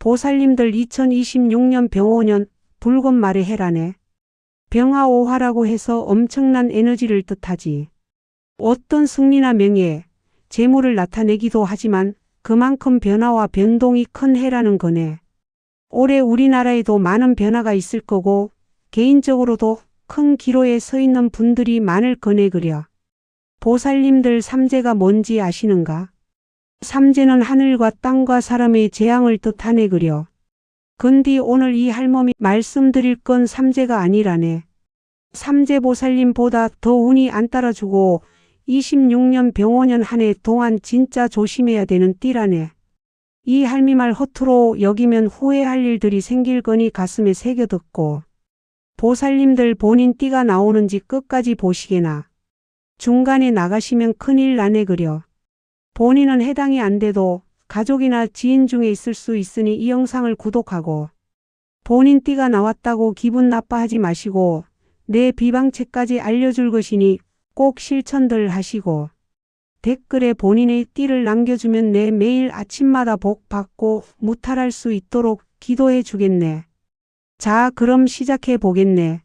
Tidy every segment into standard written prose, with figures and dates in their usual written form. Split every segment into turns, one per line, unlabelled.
보살님들 2026년 병오년 붉은 말의 해라네. 병화오화라고 해서 엄청난 에너지를 뜻하지. 어떤 승리나 명예, 재물을 나타내기도 하지만 그만큼 변화와 변동이 큰 해라는 거네. 올해 우리나라에도 많은 변화가 있을 거고 개인적으로도 큰 기로에 서 있는 분들이 많을 거네 그려. 보살님들 삼재가 뭔지 아시는가? 삼재는 하늘과 땅과 사람의 재앙을 뜻하네 그려. 근데 오늘 이 할멈이 말씀드릴 건 삼재가 아니라네. 삼재 보살님보다 더 운이 안 따라주고 26년 병오년 한 해 동안 진짜 조심해야 되는 띠라네. 이 할미 말 허투루 여기면 후회할 일들이 생길 거니 가슴에 새겨 듣고. 보살님들 본인 띠가 나오는지 끝까지 보시게나. 중간에 나가시면 큰일 나네 그려. 본인은 해당이 안 돼도 가족이나 지인 중에 있을 수 있으니 이 영상을 구독하고 본인 띠가 나왔다고 기분 나빠하지 마시고 내 비방책까지 알려줄 것이니 꼭 실천들 하시고 댓글에 본인의 띠를 남겨주면 내 매일 아침마다 복 받고 무탈할 수 있도록 기도해 주겠네. 자, 그럼 시작해 보겠네.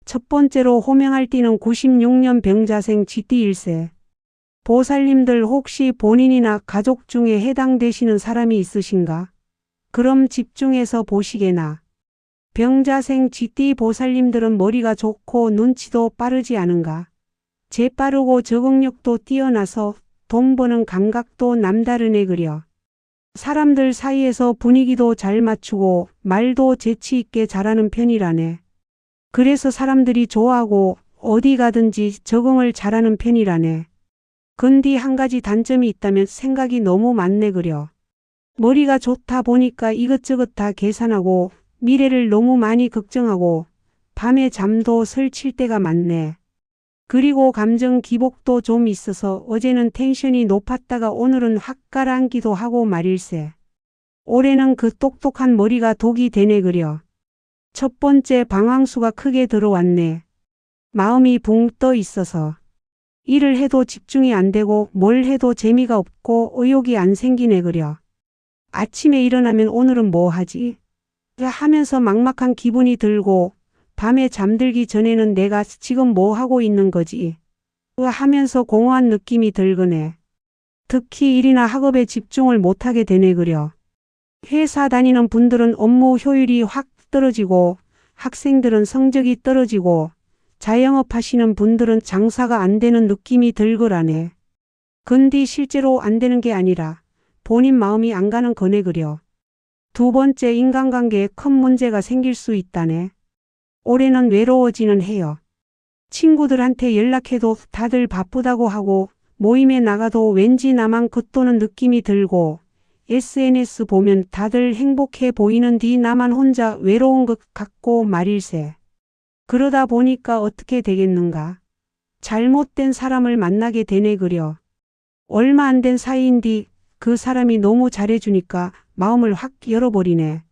첫 번째로 호명할 띠는 96년 병자생 쥐띠 일세. 보살님들 혹시 본인이나 가족 중에 해당되시는 사람이 있으신가? 그럼 집중해서 보시게나. 병자생 쥐띠 보살님들은 머리가 좋고 눈치도 빠르지 않은가? 재빠르고 적응력도 뛰어나서 돈 버는 감각도 남다르네 그려. 사람들 사이에서 분위기도 잘 맞추고 말도 재치 있게 잘하는 편이라네. 그래서 사람들이 좋아하고 어디 가든지 적응을 잘하는 편이라네. 근데 한 가지 단점이 있다면 생각이 너무 많네 그려. 머리가 좋다 보니까 이것저것 다 계산하고 미래를 너무 많이 걱정하고 밤에 잠도 설칠 때가 많네. 그리고 감정 기복도 좀 있어서 어제는 텐션이 높았다가 오늘은 확 가라앉기도 하고 말일세. 올해는 그 똑똑한 머리가 독이 되네 그려. 첫 번째 방황수가 크게 들어왔네. 마음이 붕 떠 있어서. 일을 해도 집중이 안 되고 뭘 해도 재미가 없고 의욕이 안 생기네 그려. 아침에 일어나면 오늘은 뭐 하지? 하면서 막막한 기분이 들고 밤에 잠들기 전에는 내가 지금 뭐 하고 있는 거지? 하면서 공허한 느낌이 들거네. 특히 일이나 학업에 집중을 못하게 되네 그려. 회사 다니는 분들은 업무 효율이 확 떨어지고 학생들은 성적이 떨어지고 자영업 하시는 분들은 장사가 안 되는 느낌이 들거라네. 근데 실제로 안 되는 게 아니라 본인 마음이 안 가는 거네 그려. 두 번째 인간관계에 큰 문제가 생길 수 있다네. 올해는 외로워지는 해요. 친구들한테 연락해도 다들 바쁘다고 하고 모임에 나가도 왠지 나만 겉도는 느낌이 들고 SNS 보면 다들 행복해 보이는데 나만 혼자 외로운 것 같고 말일세. 그러다 보니까 어떻게 되겠는가? 잘못된 사람을 만나게 되네 그려. 얼마 안 된 사이인데 그 사람이 너무 잘해주니까 마음을 확 열어버리네.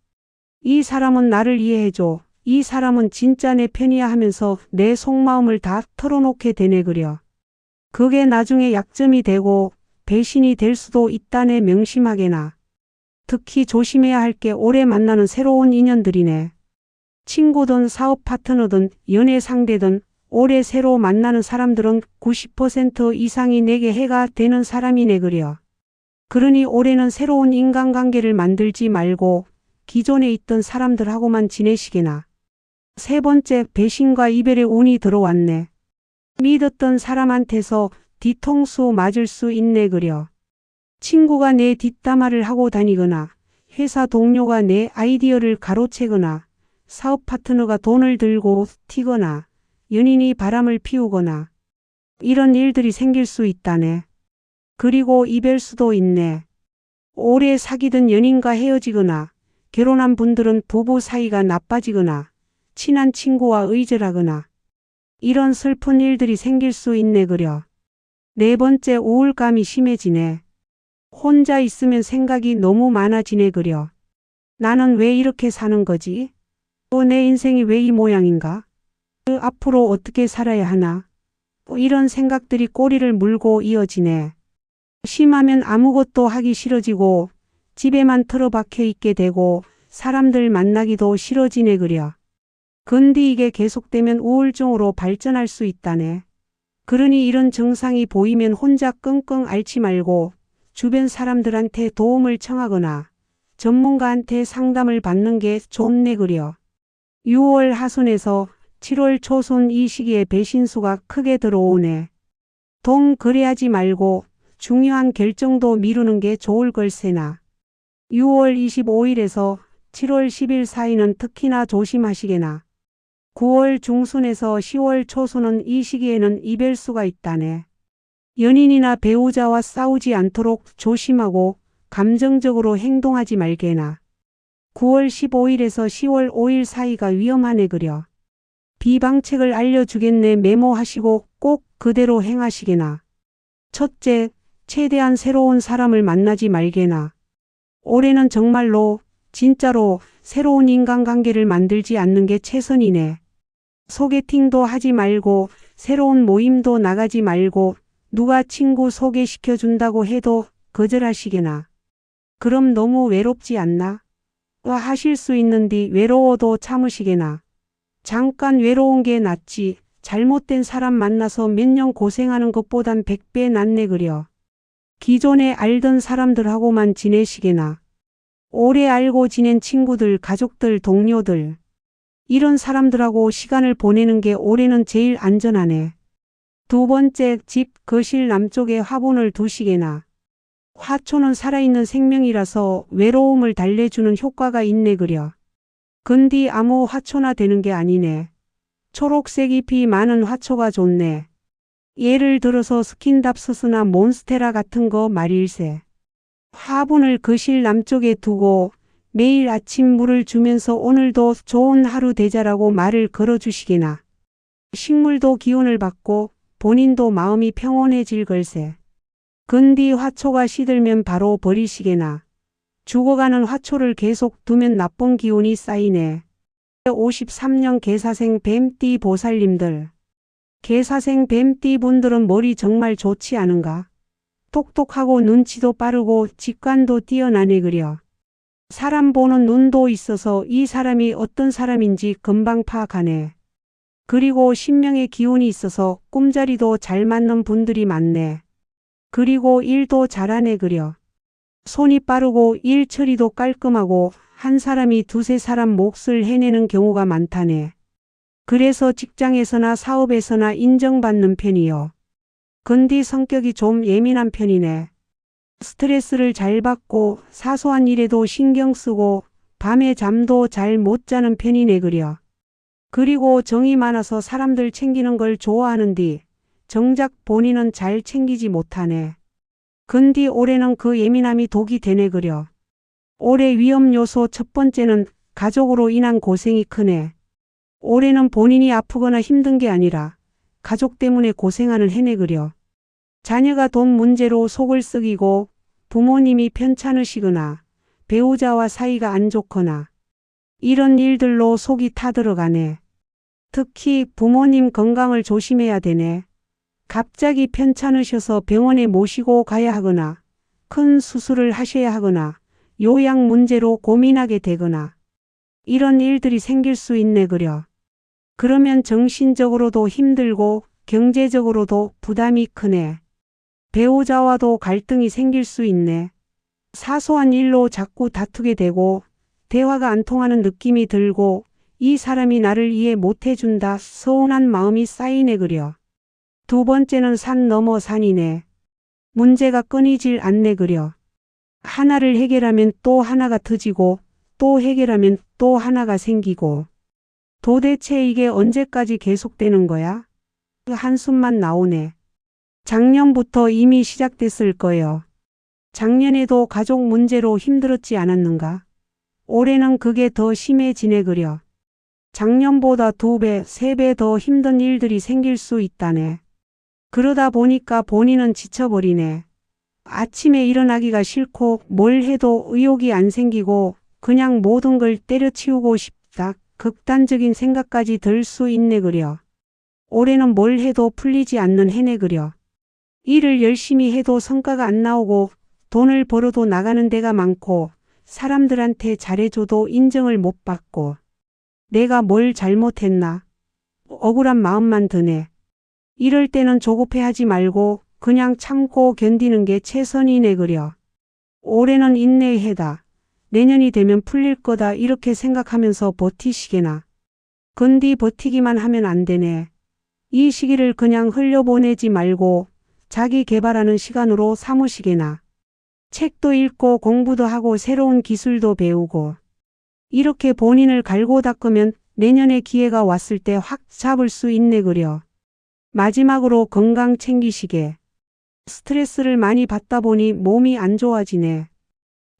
이 사람은 나를 이해해줘. 이 사람은 진짜 내 편이야 하면서 내 속마음을 다 털어놓게 되네 그려. 그게 나중에 약점이 되고 배신이 될 수도 있다네 명심하게나. 특히 조심해야 할 게 올해 만나는 새로운 인연들이네. 친구든 사업 파트너든 연애 상대든 올해 새로 만나는 사람들은 90% 이상이 내게 해가 되는 사람이네 그려. 그러니 올해는 새로운 인간관계를 만들지 말고 기존에 있던 사람들하고만 지내시게나. 세 번째 배신과 이별의 운이 들어왔네. 믿었던 사람한테서 뒤통수 맞을 수 있네 그려. 친구가 내 뒷담화를 하고 다니거나 회사 동료가 내 아이디어를 가로채거나 사업 파트너가 돈을 들고 튀거나 연인이 바람을 피우거나 이런 일들이 생길 수 있다네. 그리고 이별수도 있네. 오래 사귀던 연인과 헤어지거나 결혼한 분들은 부부 사이가 나빠지거나 친한 친구와 의절하거나 이런 슬픈 일들이 생길 수 있네 그려. 네 번째 우울감이 심해지네. 혼자 있으면 생각이 너무 많아지네 그려. 나는 왜 이렇게 사는 거지? 내 인생이 왜 이 모양인가? 앞으로 어떻게 살아야 하나? 이런 생각들이 꼬리를 물고 이어지네. 심하면 아무것도 하기 싫어지고 집에만 틀어박혀 있게 되고 사람들 만나기도 싫어지네 그려. 근데 이게 계속되면 우울증으로 발전할 수 있다네. 그러니 이런 증상이 보이면 혼자 끙끙 앓지 말고 주변 사람들한테 도움을 청하거나 전문가한테 상담을 받는 게 좋네 그려. 6월 하순에서 7월 초순 이 시기에 배신수가 크게 들어오네. 동 그래하지 말고 중요한 결정도 미루는 게 좋을 걸세나. 6월 25일에서 7월 10일 사이는 특히나 조심하시게나. 9월 중순에서 10월 초순은 이 시기에는 이별수가 있다네. 연인이나 배우자와 싸우지 않도록 조심하고 감정적으로 행동하지 말게나. 9월 15일에서 10월 5일 사이가 위험하네 그려. 비방책을 알려주겠네 메모하시고 꼭 그대로 행하시게나. 첫째, 최대한 새로운 사람을 만나지 말게나. 올해는 정말로 진짜로 새로운 인간관계를 만들지 않는 게 최선이네. 소개팅도 하지 말고 새로운 모임도 나가지 말고 누가 친구 소개시켜준다고 해도 거절하시게나. 그럼 너무 외롭지 않나? 하실 수 있는디 외로워도 참으시게나. 잠깐 외로운 게 낫지 잘못된 사람 만나서 몇 년 고생하는 것보단 100배 낫네 그려. 기존에 알던 사람들하고만 지내시게나. 오래 알고 지낸 친구들, 가족들, 동료들. 이런 사람들하고 시간을 보내는 게 올해는 제일 안전하네. 두 번째, 집, 거실 남쪽에 화분을 두시게나. 화초는 살아있는 생명이라서 외로움을 달래주는 효과가 있네 그려. 근디 아무 화초나 되는 게 아니네. 초록색 잎이 많은 화초가 좋네. 예를 들어서 스킨답스스나 몬스테라 같은 거 말일세. 화분을 거실 남쪽에 두고 매일 아침 물을 주면서 오늘도 좋은 하루 되자라고 말을 걸어주시게나. 식물도 기운을 받고 본인도 마음이 평온해질 걸세. 근디 화초가 시들면 바로 버리시게나. 죽어가는 화초를 계속 두면 나쁜 기운이 쌓이네. 53년 개사생 뱀띠 보살님들. 개사생 뱀띠 분들은 머리 정말 좋지 않은가? 똑똑하고 눈치도 빠르고 직관도 뛰어나네 그려. 사람 보는 눈도 있어서 이 사람이 어떤 사람인지 금방 파악하네. 그리고 신명의 기운이 있어서 꿈자리도 잘 맞는 분들이 많네. 그리고 일도 잘하네 그려. 손이 빠르고 일 처리도 깔끔하고 한 사람이 두세 사람 몫을 해내는 경우가 많다네. 그래서 직장에서나 사업에서나 인정받는 편이요. 근디 성격이 좀 예민한 편이네. 스트레스를 잘 받고 사소한 일에도 신경 쓰고 밤에 잠도 잘 못 자는 편이네 그려. 그리고 정이 많아서 사람들 챙기는 걸 좋아하는디 정작 본인은 잘 챙기지 못하네. 근디 올해는 그 예민함이 독이 되네 그려. 올해 위험 요소 첫 번째는 가족으로 인한 고생이 크네. 올해는 본인이 아프거나 힘든 게 아니라 가족 때문에 고생하는 해네 그려. 자녀가 돈 문제로 속을 썩이고 부모님이 편찮으시거나 배우자와 사이가 안 좋거나 이런 일들로 속이 타들어가네. 특히 부모님 건강을 조심해야 되네. 갑자기 편찮으셔서 병원에 모시고 가야 하거나 큰 수술을 하셔야 하거나 요양 문제로 고민하게 되거나 이런 일들이 생길 수 있네 그려. 그러면 정신적으로도 힘들고 경제적으로도 부담이 크네. 배우자와도 갈등이 생길 수 있네. 사소한 일로 자꾸 다투게 되고 대화가 안 통하는 느낌이 들고 이 사람이 나를 이해 못 해준다 서운한 마음이 쌓이네 그려. 두 번째는 산 넘어 산이네. 문제가 끊이질 않네 그려. 하나를 해결하면 또 하나가 터지고 또 해결하면 또 하나가 생기고 도대체 이게 언제까지 계속되는 거야? 한숨만 나오네. 작년부터 이미 시작됐을 거예요. 작년에도 가족 문제로 힘들었지 않았는가? 올해는 그게 더 심해지네 그려. 작년보다 2배, 3배 더 힘든 일들이 생길 수 있다네. 그러다 보니까 본인은 지쳐버리네. 아침에 일어나기가 싫고 뭘 해도 의욕이 안 생기고 그냥 모든 걸 때려치우고 싶다. 극단적인 생각까지 들 수 있네 그려. 올해는 뭘 해도 풀리지 않는 해네 그려. 일을 열심히 해도 성과가 안 나오고 돈을 벌어도 나가는 데가 많고 사람들한테 잘해줘도 인정을 못 받고 내가 뭘 잘못했나? 억울한 마음만 드네. 이럴 때는 조급해하지 말고 그냥 참고 견디는 게 최선이네 그려. 올해는 인내해다. 내년이 되면 풀릴 거다 이렇게 생각하면서 버티시게나. 근디 버티기만 하면 안 되네. 이 시기를 그냥 흘려보내지 말고 자기 개발하는 시간으로 삼으시게나. 책도 읽고 공부도 하고 새로운 기술도 배우고 이렇게 본인을 갈고 닦으면 내년에 기회가 왔을 때 확 잡을 수 있네 그려. 마지막으로 건강 챙기시게. 스트레스를 많이 받다 보니 몸이 안 좋아지네.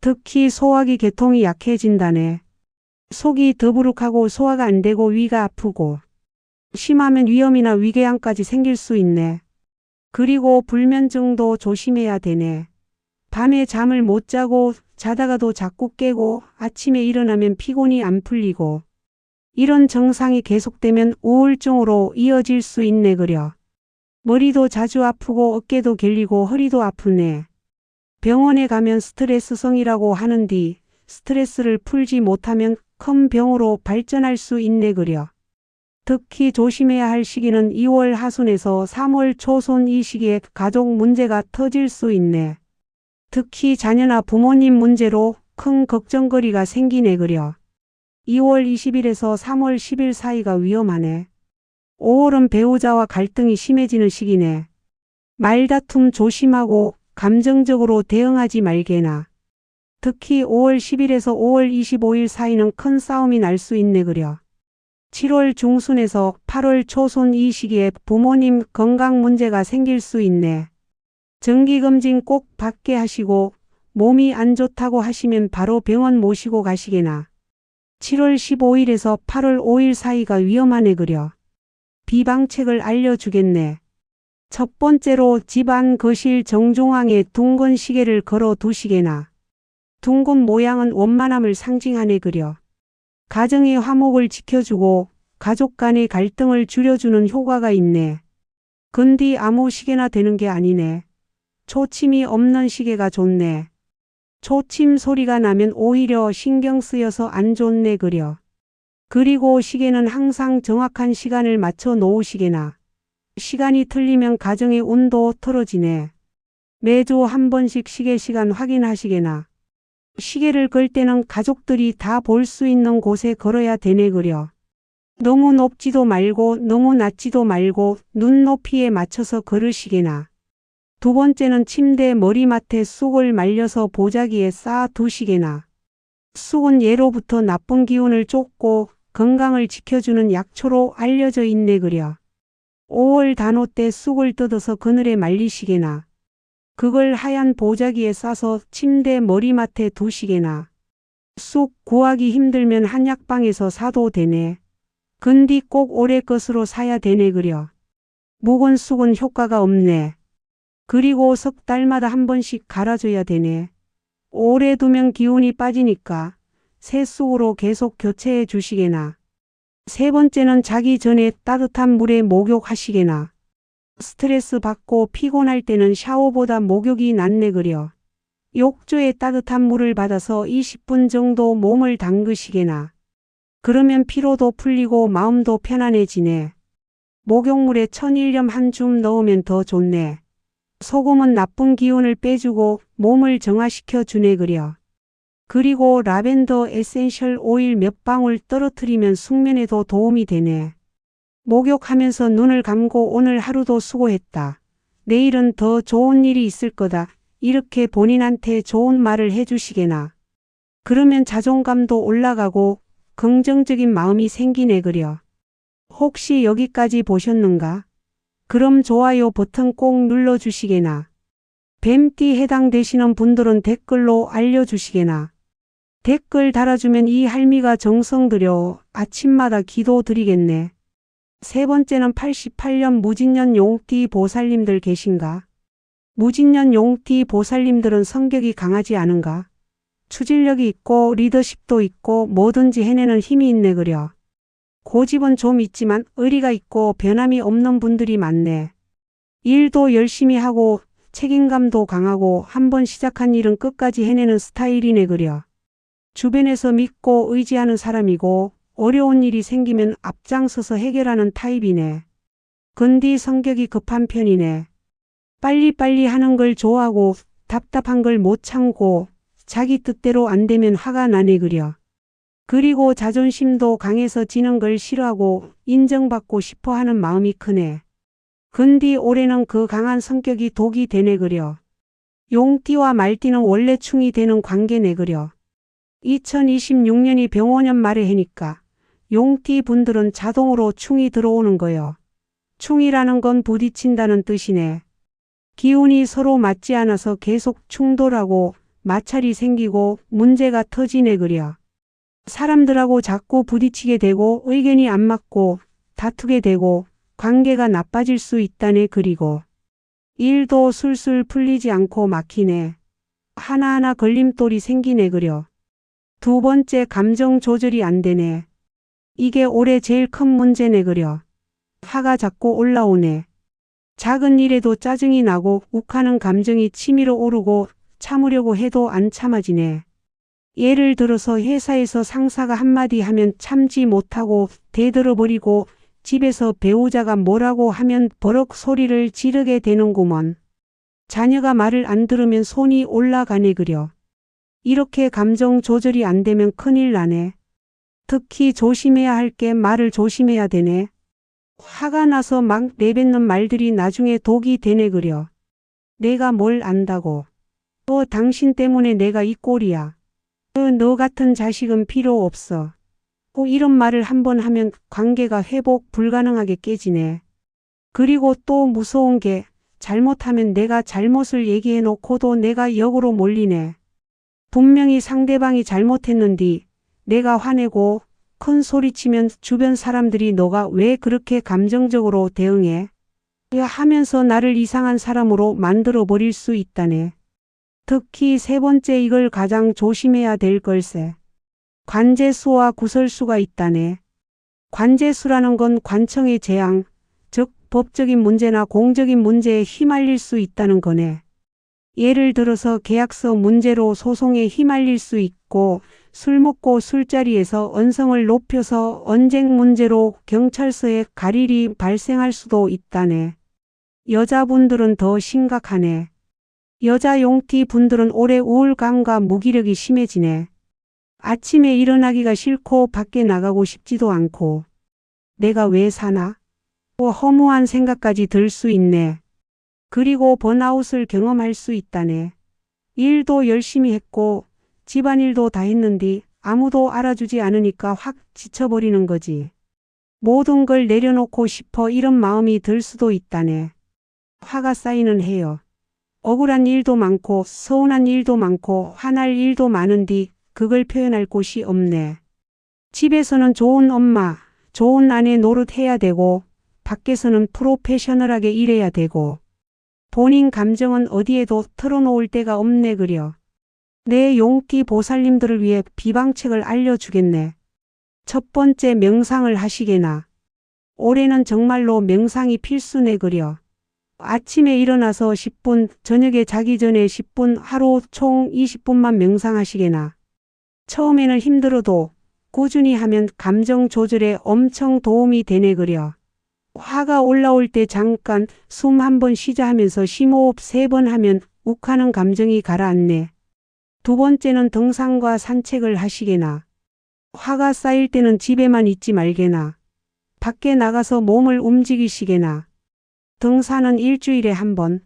특히 소화기 계통이 약해진다네. 속이 더부룩하고 소화가 안 되고 위가 아프고 심하면 위염이나 위궤양까지 생길 수 있네. 그리고 불면증도 조심해야 되네. 밤에 잠을 못 자고 자다가도 자꾸 깨고 아침에 일어나면 피곤이 안 풀리고 이런 증상이 계속되면 우울증으로 이어질 수 있네 그려. 머리도 자주 아프고 어깨도 결리고 허리도 아프네. 병원에 가면 스트레스성이라고 하는디 스트레스를 풀지 못하면 큰 병으로 발전할 수 있네 그려. 특히 조심해야 할 시기는 2월 하순에서 3월 초순 이 시기에 가족 문제가 터질 수 있네. 특히 자녀나 부모님 문제로 큰 걱정거리가 생기네 그려. 2월 20일에서 3월 10일 사이가 위험하네. 5월은 배우자와 갈등이 심해지는 시기네. 말다툼 조심하고 감정적으로 대응하지 말게나. 특히 5월 10일에서 5월 25일 사이는 큰 싸움이 날 수 있네 그려. 7월 중순에서 8월 초순 이 시기에 부모님 건강 문제가 생길 수 있네. 정기검진 꼭 받게 하시고 몸이 안 좋다고 하시면 바로 병원 모시고 가시게나. 7월 15일에서 8월 5일 사이가 위험하네 그려. 비방책을 알려주겠네. 첫 번째로 집안 거실 정중앙에 둥근 시계를 걸어 두시게나. 둥근 모양은 원만함을 상징하네 그려. 가정의 화목을 지켜주고 가족 간의 갈등을 줄여주는 효과가 있네. 근디 아무 시계나 되는 게 아니네. 초침이 없는 시계가 좋네. 초침 소리가 나면 오히려 신경 쓰여서 안 좋네 그려. 그리고 시계는 항상 정확한 시간을 맞춰 놓으시게나. 시간이 틀리면 가정의 운도 틀어지네. 매주 한 번씩 시계 시간 확인하시게나. 시계를 걸 때는 가족들이 다 볼 수 있는 곳에 걸어야 되네 그려. 너무 높지도 말고 너무 낮지도 말고 눈높이에 맞춰서 걸으시게나. 두 번째는 침대 머리맡에 쑥을 말려서 보자기에 쌓아 두시게나. 쑥은 예로부터 나쁜 기운을 쫓고 건강을 지켜주는 약초로 알려져 있네 그려. 5월 단오 때 쑥을 뜯어서 그늘에 말리시게나. 그걸 하얀 보자기에 싸서 침대 머리맡에 두시게나. 쑥 구하기 힘들면 한약방에서 사도 되네. 근디 꼭 올해 것으로 사야 되네 그려. 묵은 쑥은 효과가 없네. 그리고 석 달마다 한 번씩 갈아줘야 되네. 오래 두면 기운이 빠지니까 새 쑥으로 계속 교체해 주시게나. 세 번째는 자기 전에 따뜻한 물에 목욕하시게나. 스트레스 받고 피곤할 때는 샤워보다 목욕이 낫네 그려. 욕조에 따뜻한 물을 받아서 20분 정도 몸을 담그시게나. 그러면 피로도 풀리고 마음도 편안해지네. 목욕물에 천일염 한 줌 넣으면 더 좋네. 소금은 나쁜 기운을 빼주고 몸을 정화시켜 주네 그려. 그리고 라벤더 에센셜 오일 몇 방울 떨어뜨리면 숙면에도 도움이 되네. 목욕하면서 눈을 감고 오늘 하루도 수고했다. 내일은 더 좋은 일이 있을 거다. 이렇게 본인한테 좋은 말을 해주시게나. 그러면 자존감도 올라가고 긍정적인 마음이 생기네 그려. 혹시 여기까지 보셨는가? 그럼 좋아요 버튼 꼭 눌러주시게나. 뱀띠 해당되시는 분들은 댓글로 알려주시게나. 댓글 달아주면 이 할미가 정성 들여 아침마다 기도 드리겠네. 세 번째는 88년 무진년 용띠 보살님들 계신가? 무진년 용띠 보살님들은 성격이 강하지 않은가? 추진력이 있고 리더십도 있고 뭐든지 해내는 힘이 있네 그려. 고집은 좀 있지만 의리가 있고 변함이 없는 분들이 많네. 일도 열심히 하고 책임감도 강하고 한번 시작한 일은 끝까지 해내는 스타일이네 그려. 주변에서 믿고 의지하는 사람이고 어려운 일이 생기면 앞장서서 해결하는 타입이네. 근디 성격이 급한 편이네. 빨리빨리 하는 걸 좋아하고 답답한 걸 못 참고 자기 뜻대로 안 되면 화가 나네 그려. 그리고 자존심도 강해서 지는 걸 싫어하고 인정받고 싶어 하는 마음이 크네. 근디 올해는 그 강한 성격이 독이 되네 그려. 용띠와 말띠는 원래 충이 되는 관계네 그려. 2026년이 병오년 말에 해니까 용띠 분들은 자동으로 충이 들어오는 거요. 충이라는 건 부딪힌다는 뜻이네. 기운이 서로 맞지 않아서 계속 충돌하고 마찰이 생기고 문제가 터지네 그려. 사람들하고 자꾸 부딪히게 되고 의견이 안 맞고 다투게 되고 관계가 나빠질 수 있다네 그리고 일도 술술 풀리지 않고 막히네. 하나하나 걸림돌이 생기네 그려. 두 번째 감정 조절이 안 되네. 이게 올해 제일 큰 문제네 그려. 화가 자꾸 올라오네. 작은 일에도 짜증이 나고 욱하는 감정이 치밀어 오르고 참으려고 해도 안 참아지네. 예를 들어서 회사에서 상사가 한마디 하면 참지 못하고 대들어버리고 집에서 배우자가 뭐라고 하면 버럭 소리를 지르게 되는구먼. 자녀가 말을 안 들으면 손이 올라가네 그려. 이렇게 감정 조절이 안 되면 큰일 나네. 특히 조심해야 할 게 말을 조심해야 되네. 화가 나서 막 내뱉는 말들이 나중에 독이 되네 그려. 내가 뭘 안다고. 또 당신 때문에 내가 이 꼴이야. 너 같은 자식은 필요 없어. 이런 말을 한번 하면 관계가 회복 불가능하게 깨지네. 그리고 또 무서운 게 잘못하면 내가 잘못을 얘기해 놓고도 내가 역으로 몰리네. 분명히 상대방이 잘못했는데 내가 화내고 큰 소리치면 주변 사람들이 너가 왜 그렇게 감정적으로 대응해? 하면서 나를 이상한 사람으로 만들어 버릴 수 있다네. 특히 세 번째 이걸 가장 조심해야 될 걸세. 관제수와 구설수가 있다네. 관제수라는 건 관청의 재앙, 즉 법적인 문제나 공적인 문제에 휘말릴 수 있다는 거네. 예를 들어서 계약서 문제로 소송에 휘말릴 수 있고 술 먹고 술자리에서 언성을 높여서 언쟁 문제로 경찰서에 갈 일이 발생할 수도 있다네. 여자분들은 더 심각하네. 여자 용띠 분들은 올해 우울감과 무기력이 심해지네. 아침에 일어나기가 싫고 밖에 나가고 싶지도 않고 내가 왜 사나? 허무한 생각까지 들 수 있네. 그리고 번아웃을 경험할 수 있다네. 일도 열심히 했고 집안일도 다 했는데 아무도 알아주지 않으니까 확 지쳐버리는 거지. 모든 걸 내려놓고 싶어 이런 마음이 들 수도 있다네. 화가 쌓이는 해요. 억울한 일도 많고 서운한 일도 많고 화날 일도 많은데 그걸 표현할 곳이 없네. 집에서는 좋은 엄마, 좋은 아내 노릇해야 되고 밖에서는 프로페셔널하게 일해야 되고 본인 감정은 어디에도 털어놓을 데가 없네 그려. 내 용띠 보살님들을 위해 비방책을 알려주겠네. 첫 번째 명상을 하시게나. 올해는 정말로 명상이 필수네 그려. 아침에 일어나서 10분, 저녁에 자기 전에 10분, 하루 총 20분만 명상하시게나. 처음에는 힘들어도 꾸준히 하면 감정 조절에 엄청 도움이 되네 그려. 화가 올라올 때 잠깐 숨 한 번 쉬자 하면서 심호흡 3번 하면 욱하는 감정이 가라앉네. 두 번째는 등산과 산책을 하시게나. 화가 쌓일 때는 집에만 있지 말게나. 밖에 나가서 몸을 움직이시게나. 등산은 일주일에 한 번.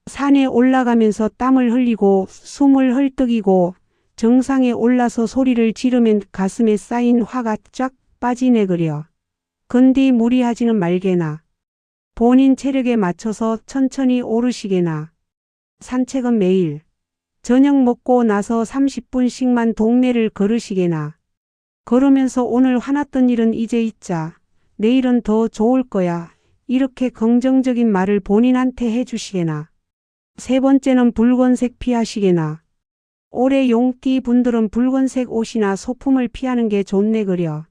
산에 올라가면서 땀을 흘리고 숨을 헐떡이고 정상에 올라서 소리를 지르면 가슴에 쌓인 화가 쫙 빠지네 그려. 근디 무리하지는 말게나. 본인 체력에 맞춰서 천천히 오르시게나. 산책은 매일. 저녁 먹고 나서 30분씩만 동네를 걸으시게나. 걸으면서 오늘 화났던 일은 이제 잊자. 내일은 더 좋을 거야. 이렇게 긍정적인 말을 본인한테 해주시게나. 세 번째는 붉은색 피하시게나. 올해 용띠 분들은 붉은색 옷이나 소품을 피하는 게 좋네 그려.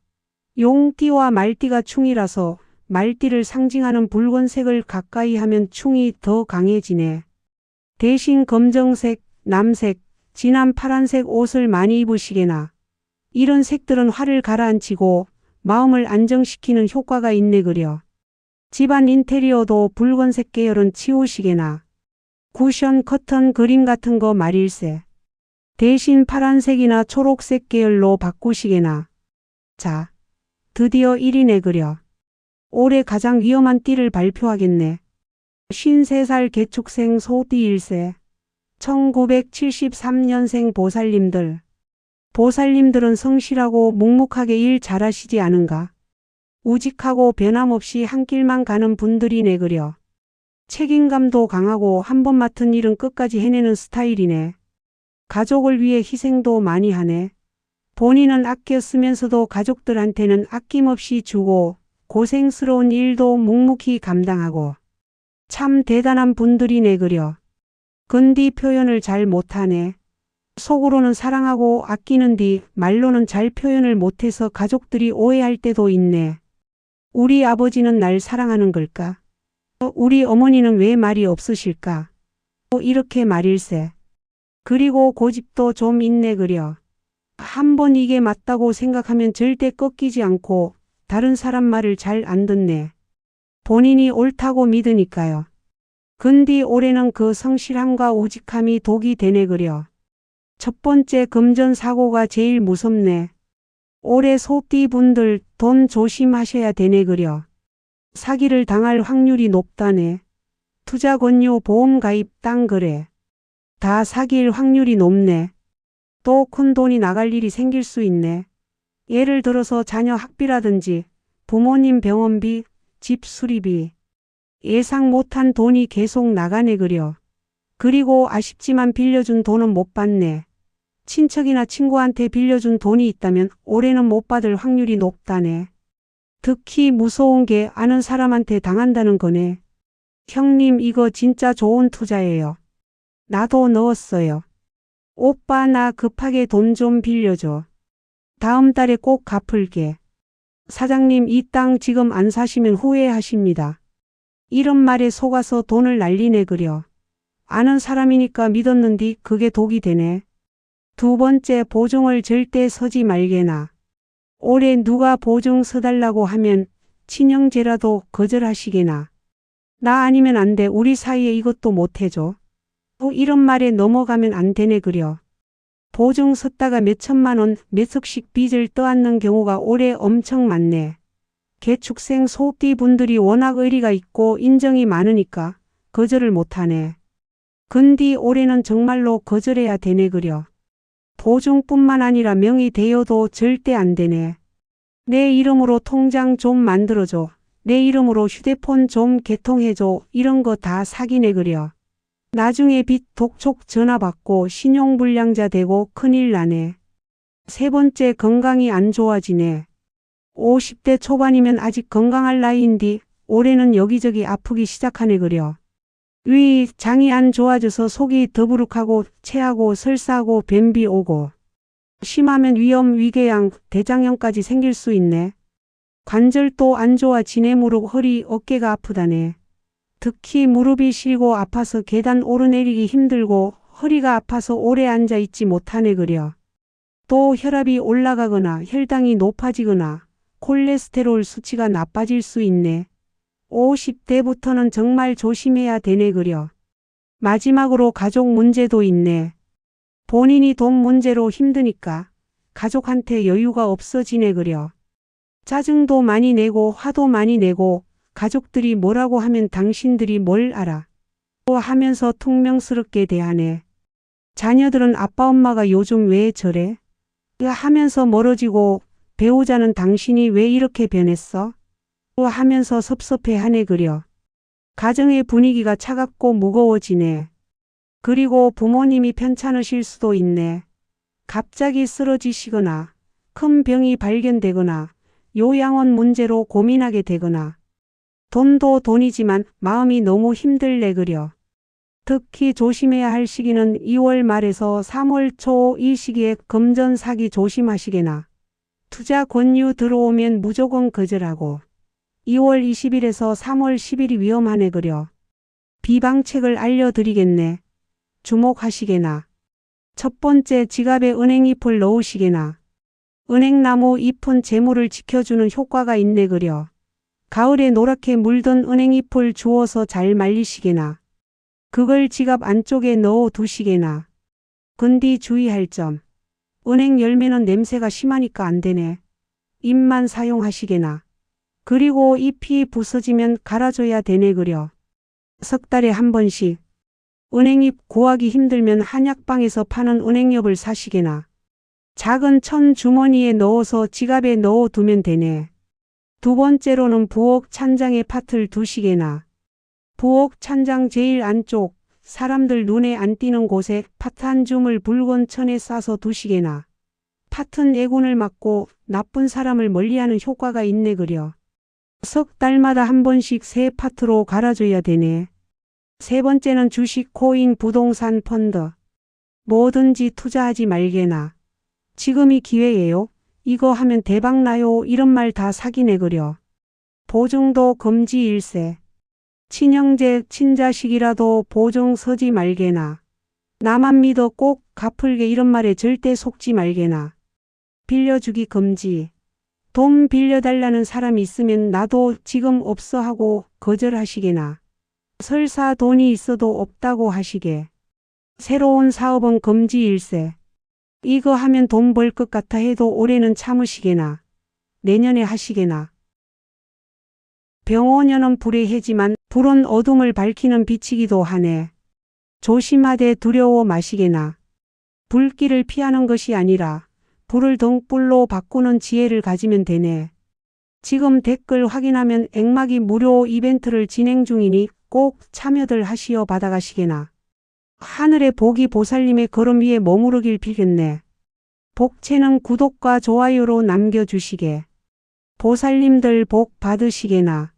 용띠와 말띠가 충이라서 말띠를 상징하는 붉은색을 가까이 하면 충이 더 강해지네. 대신 검정색, 남색, 진한 파란색 옷을 많이 입으시게나. 이런 색들은 화를 가라앉히고 마음을 안정시키는 효과가 있네 그려. 집안 인테리어도 붉은색 계열은 치우시게나. 쿠션, 커튼, 그림 같은 거 말일세. 대신 파란색이나 초록색 계열로 바꾸시게나. 자, 드디어 1위네 그려. 올해 가장 위험한 띠를 발표하겠네. 53살 개축생 소띠일세. 1973년생 보살님들. 보살님들은 성실하고 묵묵하게 일 잘하시지 않은가? 우직하고 변함없이 한 길만 가는 분들이네 그려. 책임감도 강하고 한 번 맡은 일은 끝까지 해내는 스타일이네. 가족을 위해 희생도 많이 하네. 본인은 아껴 쓰면서도 가족들한테는 아낌없이 주고 고생스러운 일도 묵묵히 감당하고. 참 대단한 분들이네 그려. 근디 표현을 잘 못하네. 속으로는 사랑하고 아끼는디 말로는 잘 표현을 못해서 가족들이 오해할 때도 있네. 우리 아버지는 날 사랑하는 걸까? 우리 어머니는 왜 말이 없으실까? 이렇게 말일세. 그리고 고집도 좀 있네 그려. 한번 이게 맞다고 생각하면 절대 꺾이지 않고 다른 사람 말을 잘 안 듣네. 본인이 옳다고 믿으니까요. 근디 올해는 그 성실함과 우직함이 독이 되네 그려. 첫 번째 금전사고가 제일 무섭네. 올해 소띠 분들 돈 조심하셔야 되네 그려. 사기를 당할 확률이 높다네. 투자 권유 보험 가입 땅 거래. 다 사기일 확률이 높네. 또 큰 돈이 나갈 일이 생길 수 있네. 예를 들어서 자녀 학비라든지 부모님 병원비, 집 수리비. 예상 못한 돈이 계속 나가네 그려. 그리고 아쉽지만 빌려준 돈은 못 받네. 친척이나 친구한테 빌려준 돈이 있다면 올해는 못 받을 확률이 높다네. 특히 무서운 게 아는 사람한테 당한다는 거네. 형님 이거 진짜 좋은 투자예요. 나도 넣었어요. 오빠 나 급하게 돈 좀 빌려줘. 다음 달에 꼭 갚을게. 사장님 이 땅 지금 안 사시면 후회하십니다. 이런 말에 속아서 돈을 날리네 그려. 아는 사람이니까 믿었는디 그게 독이 되네. 두 번째 보증을 절대 서지 말게나. 올해 누가 보증 서달라고 하면 친형제라도 거절하시게나. 나 아니면 안 돼. 우리 사이에 이것도 못 해줘. 이런 말에 넘어가면 안 되네 그려. 보증 섰다가 몇천만 원, 몇 억씩 빚을 떠안는 경우가 올해 엄청 많네. 개축생 소띠 분들이 워낙 의리가 있고 인정이 많으니까 거절을 못하네. 근디 올해는 정말로 거절해야 되네 그려. 보증뿐만 아니라 명의 대여도 절대 안 되네. 내 이름으로 통장 좀 만들어줘. 내 이름으로 휴대폰 좀 개통해줘. 이런 거 다 사기네 그려. 나중에 빚 독촉 전화 받고 신용불량자 되고 큰일 나네. 세 번째 건강이 안 좋아지네. 50대 초반이면 아직 건강할 나이인데 올해는 여기저기 아프기 시작하네 그려. 위, 장이 안 좋아져서 속이 더부룩하고 체하고 설사하고 변비 오고 심하면 위염, 위궤양, 대장염까지 생길 수 있네. 관절도 안 좋아지네. 무릎, 허리, 어깨가 아프다네. 특히 무릎이 시리고 아파서 계단 오르내리기 힘들고 허리가 아파서 오래 앉아 있지 못하네 그려. 또 혈압이 올라가거나 혈당이 높아지거나 콜레스테롤 수치가 나빠질 수 있네. 50대부터는 정말 조심해야 되네 그려. 마지막으로 가족 문제도 있네. 본인이 돈 문제로 힘드니까 가족한테 여유가 없어지네 그려. 짜증도 많이 내고 화도 많이 내고 가족들이 뭐라고 하면 당신들이 뭘 알아? 하면서 퉁명스럽게 대하네. 자녀들은 아빠 엄마가 요즘 왜 저래? 하면서 멀어지고 배우자는 당신이 왜 이렇게 변했어? 하면서 섭섭해하네 그려. 가정의 분위기가 차갑고 무거워지네. 그리고 부모님이 편찮으실 수도 있네. 갑자기 쓰러지시거나 큰 병이 발견되거나 요양원 문제로 고민하게 되거나 돈도 돈이지만 마음이 너무 힘들래 그려. 특히 조심해야 할 시기는 2월 말에서 3월 초 이 시기에 금전 사기 조심하시게나. 투자 권유 들어오면 무조건 거절하고 2월 20일에서 3월 10일이 위험하네 그려. 비방책을 알려드리겠네. 주목하시게나. 첫 번째, 지갑에 은행잎을 넣으시게나. 은행나무 잎은 재물을 지켜주는 효과가 있네 그려. 가을에 노랗게 물든 은행잎을 주워서 잘 말리시게나. 그걸 지갑 안쪽에 넣어 두시게나. 근디 주의할 점. 은행 열매는 냄새가 심하니까 안 되네. 잎만 사용하시게나. 그리고 잎이 부서지면 갈아줘야 되네 그려. 석 달에 한 번씩. 은행잎 구하기 힘들면 한약방에서 파는 은행잎을 사시게나. 작은 천 주머니에 넣어서 지갑에 넣어 두면 되네. 두 번째로는 부엌 찬장에 팥을 두시게나. 부엌 찬장 제일 안쪽, 사람들 눈에 안 띄는 곳에 팥 한 줌을 붉은 천에 싸서 두시게나. 팥은 애군을 막고 나쁜 사람을 멀리하는 효과가 있네 그려. 석 달마다 한 번씩 새 팥으로 갈아줘야 되네. 세 번째는 주식, 코인, 부동산, 펀드. 뭐든지 투자하지 말게나. 지금이 기회예요. 이거 하면 대박 나요. 이런 말 다 사기네 그려. 보증도 금지 일세. 친형제, 친자식이라도 보증 서지 말게나. 나만 믿어 꼭 갚을게 이런 말에 절대 속지 말게나. 빌려주기 금지. 돈 빌려달라는 사람이 있으면 나도 지금 없어 하고 거절하시게나. 설사 돈이 있어도 없다고 하시게. 새로운 사업은 금지 일세. 이거 하면 돈 벌 것 같아 해도 올해는 참으시게나. 내년에 하시게나. 병오년은 불의 해지만 불은 어둠을 밝히는 빛이기도 하네. 조심하되 두려워 마시게나. 불길을 피하는 것이 아니라 불을 등불로 바꾸는 지혜를 가지면 되네. 지금 댓글 확인하면 액막이 무료 이벤트를 진행 중이니 꼭 참여들 하시어 받아가시게나. 하늘의 복이 보살님의 걸음 위에 머무르길 빌겠네. 복채는 구독과 좋아요로 남겨주시게. 보살님들 복 받으시게나.